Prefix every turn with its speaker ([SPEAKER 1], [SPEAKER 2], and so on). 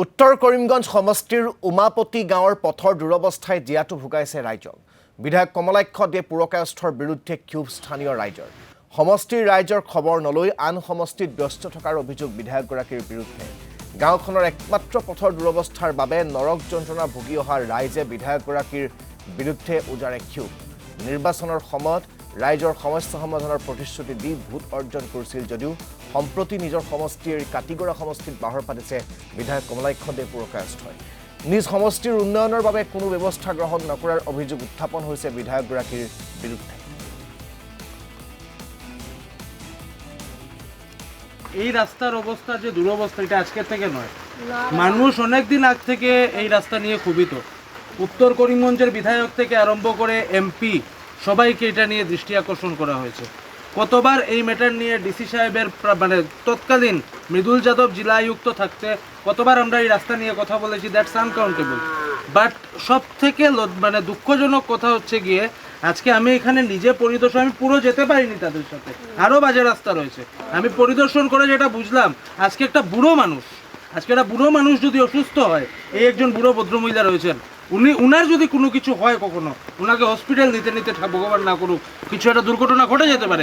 [SPEAKER 1] উত্তৰ কৰিমগঞ্জ সমষ্টিৰ উমাপতি গাঁৱৰ পথৰ দুৰৱস্থাই জিয়াটো ভুগাইছে ৰাইজক। বিধায়ক কমলাক্ষ দে পুৰকায়স্থৰ বিৰুদ্ধে ক্ষোভ স্থানীয় ৰাইজৰ। সমষ্টিৰ ৰাইজৰ খবৰ নলৈ আন সমষ্টিত ব্যস্ত থকাৰ অভিযোগ বিধায়কগৰাকীৰ বিৰুদ্ধে। গাঁওখনৰ একমাত্ৰ পথৰ দুৰৱস্থাৰ বাবে নৰক যন্ত্ৰণা ভুগি অহা ৰাইজে বিধায়কগৰাকীৰ বিৰুদ্ধে উজাৰে ক্ষোভ। নিৰ্বাচনৰ সময়ত ৰাইজৰ সমস্যা সমাধানৰ প্ৰতিশ্ৰুতি দি ভোট অৰ্জন কৰিছিল যদিও সম্প্ৰতি নিজৰ সমষ্টিৰ কাটিগড়া সমষ্টিত বাহৰ পাতিছে বিধায়ক কমলাক্ষ দে পুৰকায়স্থই। নিজ সমষ্টিৰ উন্নয়নৰ বাবে কোনো ব্যৱস্থা গ্ৰহণ নকৰাৰ অভিযোগ উত্থাপন হৈছে বিধায়কগৰাকীৰ বিৰুদ্ধে।
[SPEAKER 2] এই রাস্তার অবস্থা যে দুরবস্থা এটা আজকের থেকে নয়, মানুষ অনেক দিন আগ থেকে এই রাস্তা নিয়ে ক্ষোভিত। উত্তর করিমগঞ্জের বিধায়ক থেকে আরম্ভ করে এমপি সবাইকে এটা নিয়ে দৃষ্টি আকর্ষণ করা হয়েছে। কতবার এই ম্যাটার নিয়ে ডিসি সাহেবের মানে তৎকালীন মৃদুল যাদব জেলা আয়ুক্ত থাকতে কতবার আমরা এই রাস্তা নিয়ে কথা বলেছি, দ্যাটস আনকাউন্টেবল। বাট সব থেকে মানে দুঃখজনক কথা হচ্ছে গিয়ে আজকে আমি এখানে নিজে পরিদর্শন, আমি পুরো যেতে পারিনি তাদের সাথে, আরও বাজে রাস্তা রয়েছে। আমি পরিদর্শন করে যেটা বুঝলাম, আজকে একটা বুড়ো মানুষ যদি অসুস্থ হয়, এই একজন বুড়ো ভদ্রমহিলা রয়েছেন, উনার যদি কোনো কিছু হয় কখনো, ওনাকে হসপিটাল নিতে ভগবান না করুক কিছু একটা দুর্ঘটনা ঘটে যেতে পারে।